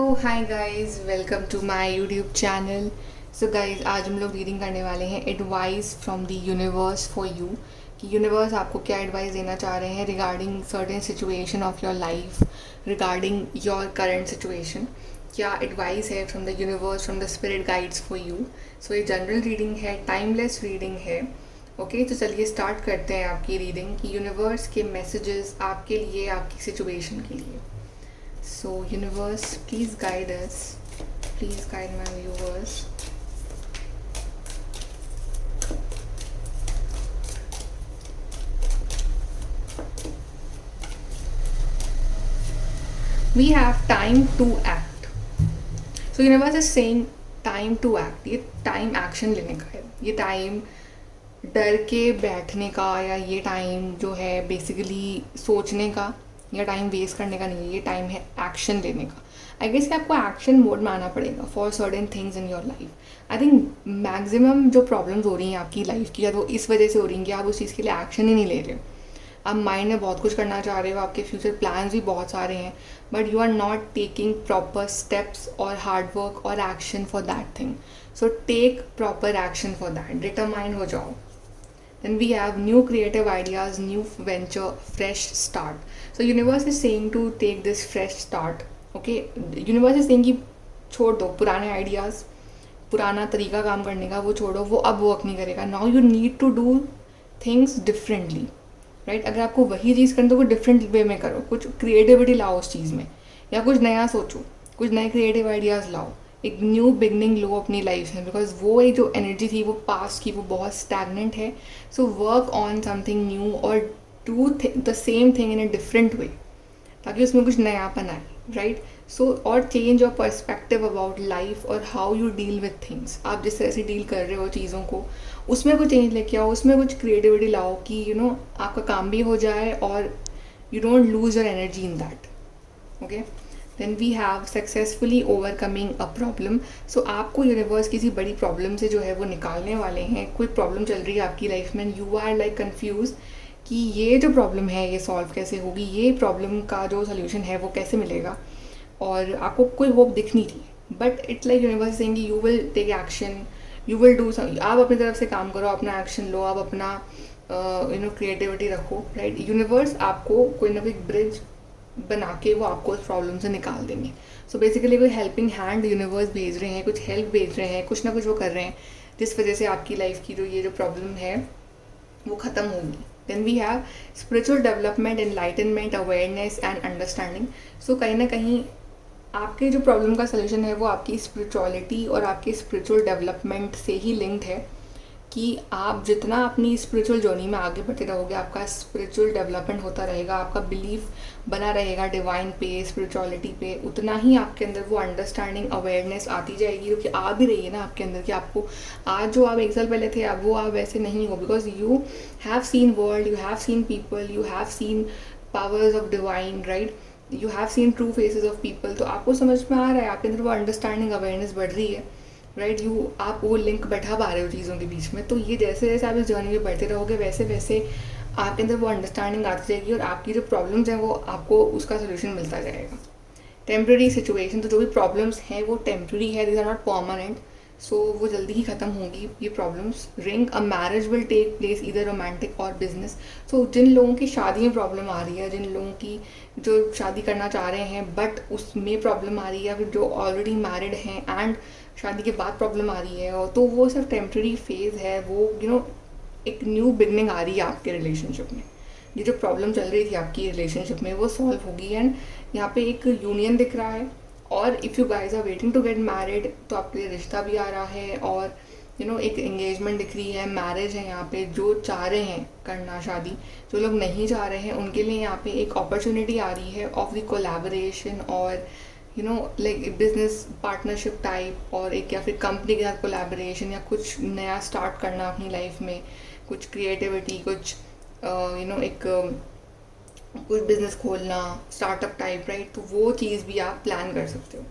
Hi guys, welcome to my YouTube channel. So guys, आज हम लोग रीडिंग करने वाले हैं advice from the universe for you कि यूनिवर्स आपको क्या एडवाइस देना चाह रहे हैं regarding certain situation of your life, regarding your current situation. क्या एडवाइस है from the universe, from the spirit guides for you. So ये जनरल रीडिंग है, टाइमलेस रीडिंग है। ओके, तो चलिए स्टार्ट करते हैं आपकी रीडिंग कि यूनिवर्स के मैसेजेस आपके लिए, आपकी सिचुएशन के लिए। So universe, please guide us, please guide my viewers. We have time to act. So universe is saying time to act. ये टाइम एक्शन लेने का है, ये टाइम डर के बैठने का या ये टाइम जो है बेसिकली सोचने का या टाइम वेस्ट करने का नहीं है। ये टाइम है एक्शन लेने का। आई गेस कि आपको एक्शन मोड में आना पड़ेगा for certain things in your life. I think maximum जो प्रॉब्लम्स हो रही हैं आपकी लाइफ की, या तो इस वजह से हो रही हैं कि आप उस चीज़ के लिए एक्शन ही नहीं ले रहे हो। आप माइंड में बहुत कुछ करना चाह रहे हो, आपके फ्यूचर प्लान्स भी बहुत सारे हैं, but you are not taking proper steps और हार्ड वर्क और action for that thing. So take proper action for that, determined हो जाओ। Then we have new creative ideas, new venture, fresh start. So universe is saying to take this fresh start. Okay, universe is saying कि छोड़ दो पुराने ideas, पुराना तरीका काम करने का वो छोड़ो, वो अब वर्क नहीं करेगा। Now you need to do things differently, right. अगर आपको वही चीज़ करनी तो कुछ डिफरेंट वे में करो, कुछ क्रिएटिविटी लाओ उस चीज़ में, या कुछ नया सोचो, कुछ नए क्रिएटिव आइडियाज़ लाओ, एक न्यू बिगनिंग लो अपनी लाइफ में। बिकॉज वो एक जो एनर्जी थी वो पास्ट की, वो बहुत स्टैगनेंट है। So work on something new और do the same thing in a different way, ताकि उसमें कुछ नयापन आए, राइट। सो और change your perspective about life और how you deal with things. आप जिस तरह से डील कर रहे हो चीज़ों को, उसमें कुछ चेंज लेके आओ, उसमें कुछ क्रिएटिविटी लाओ कि आपका काम भी हो जाए और you don't lose your energy in that. Okay, then we have successfully overcoming a problem. So आपको यूनिवर्स किसी बड़ी प्रॉब्लम से जो है वो निकालने वाले हैं। कोई प्रॉब्लम चल रही है आपकी लाइफ में, यू आर लाइक कन्फ्यूज कि ये जो प्रॉब्लम है ये सॉल्व कैसे होगी, ये प्रॉब्लम का जो सोल्यूशन है वो कैसे मिलेगा, और आपको कोई होप दिख नहीं रही। But it's like universe saying you will take action, you will do some. आप अपनी तरफ से काम करो, अपना एक्शन लो, आप अपना क्रिएटिविटी रखो, राइट। यूनिवर्स आपको कोई ना कोई ब्रिज बना के वो आपको उस प्रॉब्लम से निकाल देंगे। सो बेसिकली कोई हेल्पिंग हैंड यूनिवर्स भेज रहे हैं, कुछ हेल्प भेज रहे हैं, कुछ ना कुछ वो कर रहे हैं, जिस वजह से आपकी लाइफ की जो प्रॉब्लम है वो ख़त्म होगी। Then we have spiritual development, enlightenment, awareness and understanding. So कहीं ना कहीं आपके जो प्रॉब्लम का सोल्यूशन है वो आपकी स्पिरिचुअलिटी और आपकी स्पिरिचुअल डेवलपमेंट से ही लिंक्ड है कि आप जितना अपनी स्पिरिचुअल जर्नी में आगे बढ़ते रहोगे, आपका स्पिरिचुअल डेवलपमेंट होता रहेगा, आपका बिलीफ बना रहेगा डिवाइन पे, स्पिरिचुअलिटी पे, उतना ही आपके अंदर वो अंडरस्टैंडिंग, अवेयरनेस आती जाएगी, क्योंकि आ भी रही है ना आपके अंदर कि आपको आज जो आप 1 साल पहले थे अब वो आप वैसे नहीं हो। Because you have seen world, you have seen people, you have seen powers of divine, right. You have seen true faces of people. तो आपको समझ में आ रहा है, आपके अंदर वो अंडरस्टैंडिंग, अवेयरनेस बढ़ रही है, राइट। आप वो लिंक बैठा पा रहे हो चीज़ों के बीच में। तो ये जैसे जैसे आप इस जर्नी में बढ़ते रहोगे वैसे वैसे आपके अंदर वो अंडरस्टैंडिंग आती जाएगी और आपकी जो प्रॉब्लम्स हैं वो आपको उसका सोल्यूशन मिलता जाएगा। टेम्प्रेरी सिचुएशन, तो जो भी प्रॉब्लम्स हैं वो टेम्प्रेरी है, these are not permanent. So वो जल्दी ही ख़त्म होंगी ये problems. Ring, a marriage will take place either romantic or business. So जिन लोगों की शादी में प्रॉब्लम आ रही है, जिन लोगों की जो शादी करना चाह रहे हैं बट उसमें प्रॉब्लम आ रही है, या फिर जो ऑलरेडी मैरिड हैं एंड शादी के बाद प्रॉब्लम आ रही है, और तो वो सिर्फ टेम्प्रेरी फेज़ है। वो एक न्यू बिगनिंग आ रही है आपके रिलेशनशिप में। ये जो प्रॉब्लम चल रही थी आपकी रिलेशनशिप में वो सॉल्व होगी, एंड यहाँ पे एक यूनियन दिख रहा है। और if you guys are waiting to get married तो आपके लिए रिश्ता भी आ रहा है, और एक एंगेजमेंट दिख रही है, मैरिज है यहाँ पे। जो चाह रहे हैं करना शादी, जो लोग नहीं चाह रहे हैं उनके लिए यहाँ पे एक अपॉर्चुनिटी आ रही है ऑफ द कोलैबोरेशन, और लाइक बिजनेस पार्टनरशिप टाइप, और एक या फिर कंपनी के साथ कोलैबोरेशन, या कुछ नया स्टार्ट करना अपनी लाइफ में, कुछ क्रिएटिविटी, कुछ कुछ बिजनेस खोलना, स्टार्टअप टाइप, राइट। तो वो चीज़ भी आप प्लान कर सकते हो।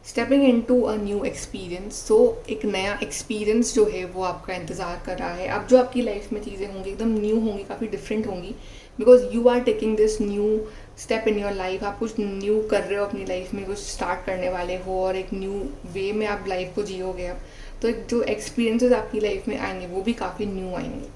Stepping into a new experience, so एक नया एक्सपीरियंस जो है वो आपका इंतज़ार कर रहा है। अब जो आपकी लाइफ में चीज़ें होंगी एकदम न्यू होंगी, काफ़ी डिफरेंट होंगी, because you are taking this new step in your life. आप कुछ न्यू कर रहे हो अपनी लाइफ में, कुछ स्टार्ट करने वाले हो और एक न्यू वे में आप लाइफ को जियोगे अब. तो एक जो एक्सपीरियंसेस आपकी लाइफ में आएंगे वो भी काफ़ी न्यू आएंगे.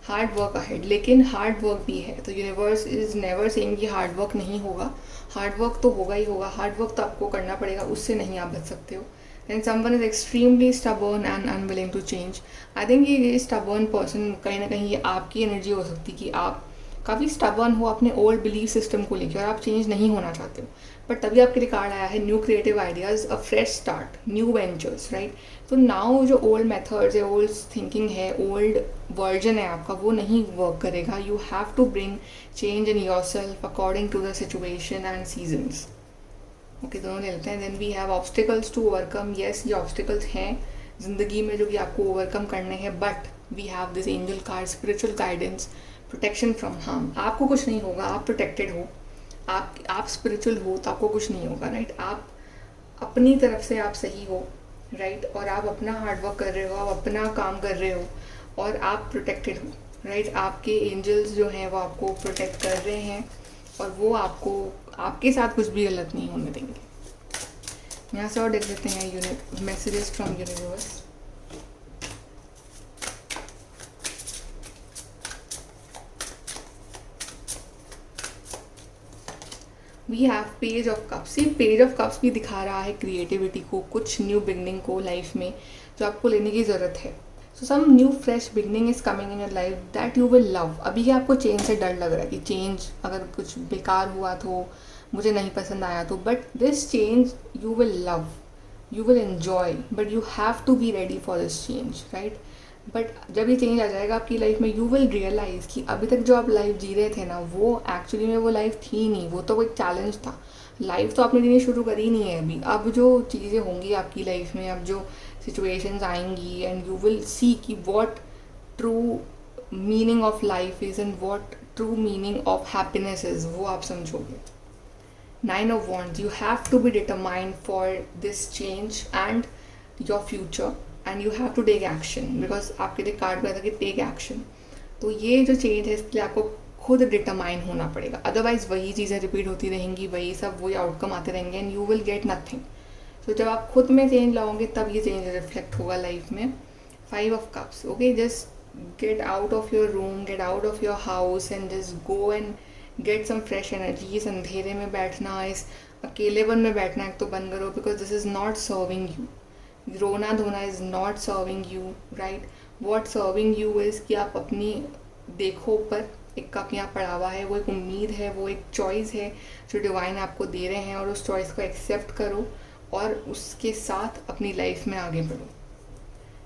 हार्ड वर्क अहेड, लेकिन हार्ड वर्क भी है. तो यूनिवर्स इज़ नेवर सेइंग कि हार्ड वर्क नहीं होगा. हार्ड वर्क तो होगा ही होगा. हार्ड वर्क तो आपको करना पड़ेगा, उससे नहीं आप बच सकते हो. And someone is extremely stubborn and unwilling to change. I think ये स्टबर्न पर्सन कहीं ना कहीं ये आपकी एनर्जी हो सकती है कि आप काफ़ी स्टबर्न हो अपने ओल्ड बिलीफ सिस्टम को लेकर और आप चेंज नहीं होना चाहते हो. बट तभी आपके लिए कार्ड आया है new creative ideas, a fresh start, new ventures, right. तो नाउ जो ओल्ड मेथड्स है, ओल्ड थिंकिंग है, ओल्ड वर्जन है आपका, वो नहीं वर्क करेगा. You have to bring change in yourself according to the situation and seasons. Okay, दोनों ले लेते हैं. Then we have obstacles to overcome. Yes, ये ऑब्स्टिकल्स हैं ज़िंदगी में जो कि आपको ओवरकम करने हैं. But we have this angel card, spiritual guidance, protection from harm. आपको कुछ नहीं होगा, आप प्रोटेक्टेड हो. आप स्पिरिचुअल हो तो आपको कुछ नहीं होगा, राइट. आप अपनी तरफ से आप सही हो, राइट. और आप अपना हार्डवर्क कर रहे हो, आप अपना काम कर रहे हो और आप प्रोटेक्टेड हो, राइट. आपके एंजल्स जो हैं वो आपको प्रोटेक्ट कर रहे हैं और वो आपके साथ कुछ भी गलत नहीं होने देंगे. यहाँ से और देख लेते हैं messages from universe. We have page of cups. ये पेज ऑफ कप्स भी दिखा रहा है क्रिएटिविटी को, कुछ न्यू बिगनिंग को लाइफ में जो आपको लेने की ज़रूरत है. So some new fresh beginning is coming in your life that you will love. अभी क्या आपको चेंज से डर लग रहा है कि चेंज अगर कुछ बेकार हुआ तो, मुझे नहीं पसंद आया तो, but this change you will love, you will enjoy, but you have to be ready for this change, right. But जब ये चेंज आ जाएगा आपकी लाइफ में, यू विल रियलाइज़ कि अभी तक जो आप लाइफ जी रहे थे ना, वो एक्चुअली में वो लाइफ थी नहीं, वो तो एक चैलेंज था. लाइफ तो आपने जीनी शुरू करी नहीं है अभी. अब जो चीज़ें होंगी आपकी लाइफ में, अब जो सिचुएशंस आएंगी, एंड यू विल सी कि what true meaning of life is and what true meaning of happiness is, वो आप समझोगे. 9 of Wands, you have to be determined for this change and your future and you have to take action, because आपके लिए card में था कि take action. तो ये जो चेंज है इसके लिए आपको खुद डिटरमाइन होना पड़ेगा. अदरवाइज वही चीज़ें रिपीट होती रहेंगी, वही सब वही आउटकम आते रहेंगे and you will gate nothing. तो जब आप खुद में चेंज लाओगे तब ये चेंज रिफ्लेक्ट होगा लाइफ में. 5 of Cups. Okay, just get out of your room, get out of your house and just go and get some fresh energy. इस अंधेरे में बैठना, इस अकेलेपन में बैठना एक तो बंद करो, because this is not serving you. रोना धोना is not serving you, right. What serving you is कि आप अपनी देखो ऊपर, एक कप यहाँ पड़ा हुआ है, वो एक उम्मीद है, वो एक चॉइस है जो डिवाइन आपको दे रहे हैं, और उस चॉइस को एक्सेप्ट करो और उसके साथ अपनी लाइफ में आगे बढ़ो.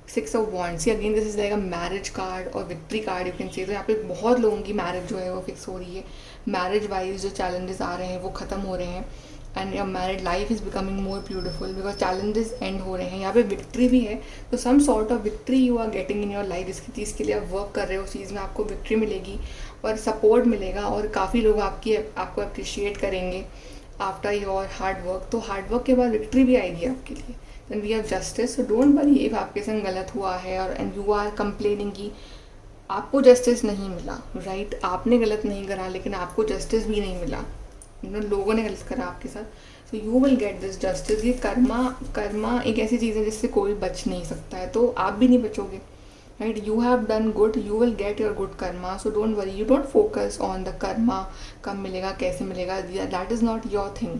6 of Wands. Again this is like a marriage card और victory card you can say. तो यहाँ पे बहुत लोगों की मैरिज जो है वो फिक्स हो रही है. मैरिज वाइज जो चैलेंजेस आ रहे हैं वो ख़त्म हो रहे हैं and your married life is becoming more beautiful because challenges end हो रहे हैं. यहाँ पे विक्ट्री भी है, तो some sort of victory you are getting in your life. जिसकी चीज़ के लिए आप वर्क कर रहे हो उस चीज़ में आपको विक्ट्री मिलेगी और सपोर्ट मिलेगा और काफ़ी लोग आपको अप्रिशिएट करेंगे आफ्टर योर हार्ड वर्क. तो हार्ड वर्क के बाद विक्ट्री भी आएगी आपके लिए. Then we have justice. So don't worry if आपके संग गलत हुआ है और एंड यू आर कंप्लेनिंग कि आपको जस्टिस नहीं मिला, राइट. आपने गलत नहीं करा लेकिन आपको जस्टिस भी नहीं मिला, लोगों ने गलत करा आपके साथ. So you will get this justice. ये कर्मा एक ऐसी चीज़ है जिससे कोई बच नहीं सकता है, तो आप भी नहीं बचोगे, right. You have done good, you will get your good karma. So don't worry, you don't focus on the karma, कब मिलेगा कैसे मिलेगा, that is not your thing,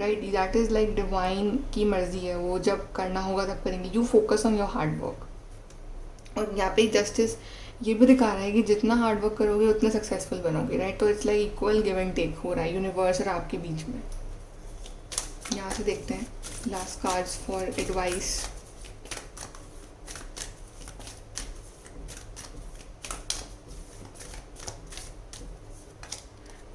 right. That is like divine की मर्जी है, वो जब करना होगा तब करेंगे. You focus on your hard work. और यहाँ पे जस्टिस ये भी दिखा रहा है कि जितना हार्ड वर्क करोगे उतना सक्सेसफुल बनोगे, राइट. तो it's like equal give and take हो रहा है यूनिवर्स और आपके बीच में. यहाँ से देखते हैं last cards for advice.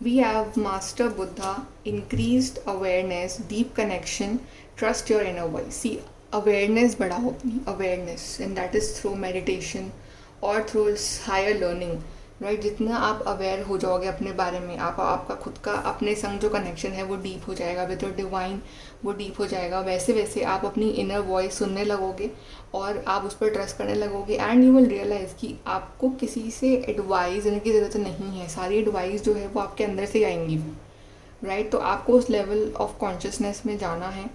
We have Master Buddha, increased awareness, deep connection, trust your inner voice. See, awareness बढ़ाओ अपनी awareness, and that is through meditation or through higher learning. Right. जितना आप अवेयर हो जाओगे अपने बारे में, आपका खुद का अपने संग जो कनेक्शन है वो डीप हो जाएगा, विद योर डिवाइन वो डीप हो जाएगा। वैसे वैसे आप अपनी इनर वॉइस सुनने लगोगे और आप उस पर ट्रस्ट करने लगोगे, एंड यू विल रियलाइज़ कि आपको किसी से एडवाइस लेने की ज़रूरत नहीं है। सारी एडवाइस जो है वो आपके अंदर से आएंगी, राइट। तो आपको उस लेवल ऑफ कॉन्शियसनेस में जाना है।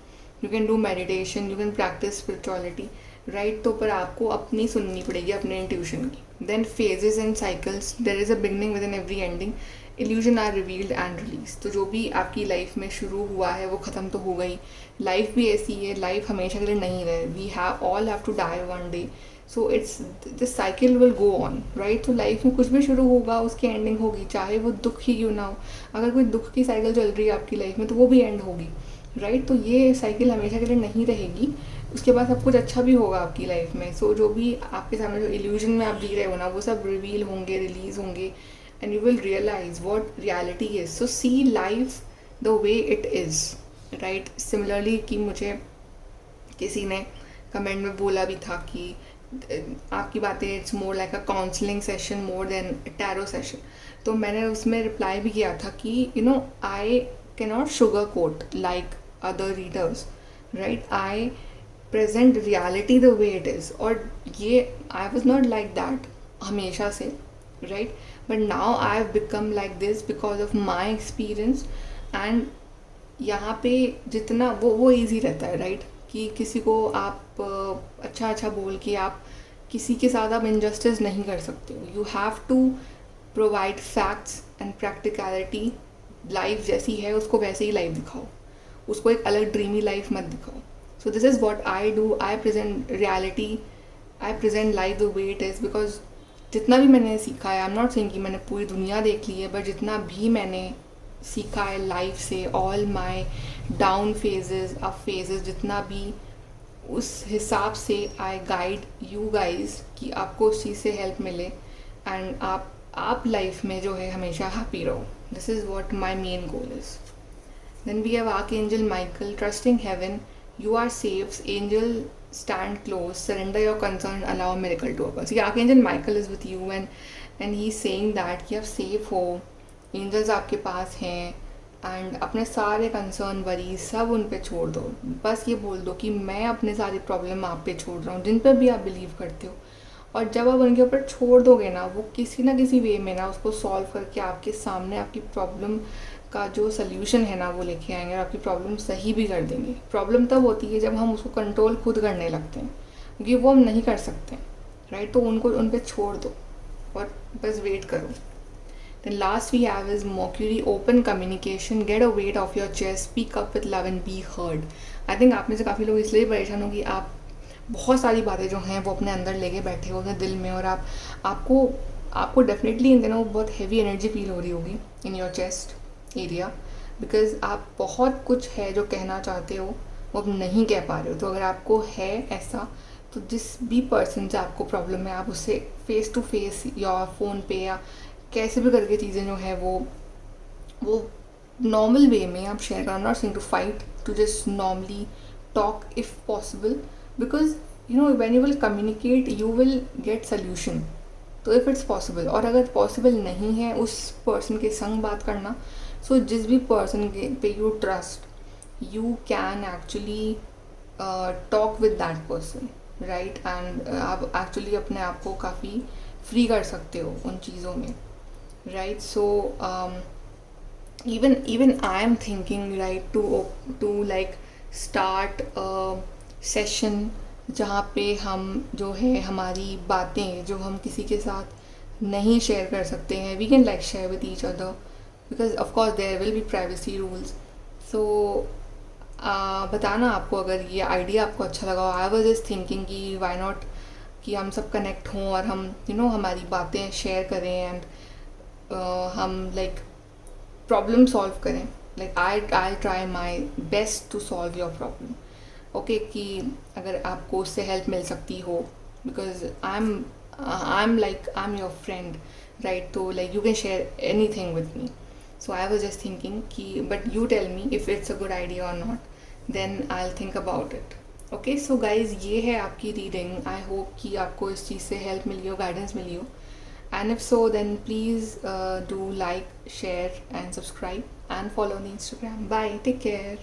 You can do meditation, you can practice spirituality, right. तो पर आपको अपनी सुननी पड़ेगी, अपने इंट्यूशन की। Then phases and cycles, there is a beginning within every ending, illusion are revealed and release. तो जो भी आपकी लाइफ में शुरू हुआ है वो ख़त्म तो हो गई। लाइफ भी ऐसी है, लाइफ हमेशा के लिए नहीं रहे, we have all have to die one day, so it's this cycle will go on, right. तो लाइफ में कुछ भी शुरू होगा उसकी एंडिंग होगी, चाहे वो दुख ही क्यों ना हो। अगर कोई दुख की साइकिल चल रही है आपकी लाइफ में तो वो भी एंड होगी, राइट। तो ये साइकिल हमेशा के लिए नहीं रहेगी, उसके बाद सब कुछ अच्छा भी होगा आपकी लाइफ में। सो जो भी आपके सामने जो इल्यूजन में आप जी रहे हो ना, वो सब रिवील होंगे, रिलीज होंगे, and you will realize what reality is. So see life the way it is, right. Similarly कि मुझे किसी ने कमेंट में बोला भी था कि आपकी बातें it's more like a counselling session more than tarot session. तो मैंने उसमें रिप्लाई भी किया था कि you know I can not sugar coat like other readers, right. I present reality the way it is, और ये I was not like that हमेशा से, right. But now I have become like this because of my experience. And यहाँ पे जितना वो easy रहता है, राइट, कि किसी को आप अच्छा बोल के आप किसी के साथ आप इनजस्टिस नहीं कर सकते हो। You have to provide facts and practicality. Life जैसी है उसको वैसे ही लाइफ दिखाओ, उसको एक अलग ड्रीमी लाइफ मत दिखाओ। So this is what I do, I present reality, I present life the way it is. Because जितना भी मैंने सीखा है, आई एम नॉट सेइंग कि मैंने पूरी दुनिया देख ली है, बट जितना भी मैंने सीखा है लाइफ से, all my down phases up phases, जितना भी, उस हिसाब से आई गाइड यू गाइज कि आपको उस चीज़ से हेल्प मिले, एंड आप लाइफ में जो है हमेशा हैप्पी रहो। This is what my main goal is. Then we have archangel Michael, trusting heaven, you are safe, angel stand close, surrender your concern, allow a miracle to occur. So archangel Michael is with you, and he's saying that कि आप safe हो, angels आपके पास हैं, and अपने सारे concern worry सब उन पे छोड़ दो। बस ये बोल दो कि मैं अपने सारी प्रॉब्लम आप पे छोड़ रहा हूँ, जिन पर भी आप बिलीव करते हो। और जब आप उनके ऊपर छोड़ दोगे ना, वो किसी ना किसी वे में ना उसको सॉल्व करके आपके सामने आपकी प्रॉब्लम का जो सल्यूशन है ना वो लेके आएंगे, और आपकी प्रॉब्लम सही भी कर देंगे। प्रॉब्लम तब होती है जब हम उसको कंट्रोल खुद करने लगते हैं, क्योंकि वो हम नहीं कर सकते, राइट। तो उन पे छोड़ दो और बस वेट करो। Then last we have is Mercury, open communication, get a weight off your chest, speak up with love and be heard. I think आप में से काफ़ी लोग इसलिए परेशान हो कि आप बहुत सारी बातें जो हैं वो अपने अंदर लेके बैठे हो अपने दिल में, और आपको डेफिनेटली इन दिनों बहुत हैवी एनर्जी फील हो रही होगी in your chest area, because आप बहुत कुछ है जो कहना चाहते हो वो अब नहीं कह पा रहे हो। तो अगर आपको है ऐसा, तो जिस भी पर्सन से आपको प्रॉब्लम है, आप उससे फेस टू फेस या फ़ोन पे या कैसे भी करके चीज़ें जो है वो नॉर्मल वे में आप शेयर करो। Not saying to fight, to just normally talk if possible, because you know when you will communicate you will get solution. तो इफ़ इट्स पॉसिबल, और अगर पॉसिबल नहीं है उस पर्सन के संग बात करना, सो जिस भी पर्सन के पे you trust, you can actually talk with that person, right. And आप एक्चुअली अपने आप को काफ़ी फ्री कर सकते हो उन चीज़ों में, right. So even I am thinking, right, to like start a session जहाँ पे हम जो है हमारी बातें जो हम किसी के साथ नहीं शेयर कर सकते हैं, we can like share with each other, because of course there will be privacy rules. So बताना आपको अगर ये आइडिया आपको अच्छा लगा। आई वॉज जस्ट थिंकिंग कि वाई नॉट कि हम सब कनेक्ट हों और हम हमारी बातें शेयर करें, एंड हम लाइक प्रॉब्लम सॉल्व करें। Like I try my best to solve your problem, okay. कि अगर आपको उससे हेल्प मिल सकती हो, because I am your friend, right. तो like you can share anything with me. So I was just thinking कि but you tell me if it's a good idea और not, then I will think about it, okay. So guys ये है आपकी reading. I hope कि आपको इस चीज़ से help मिली हो, गाइडेंस मिली हो, And if so, then please do like, share, and subscribe, and follow on Instagram. Bye. Take care.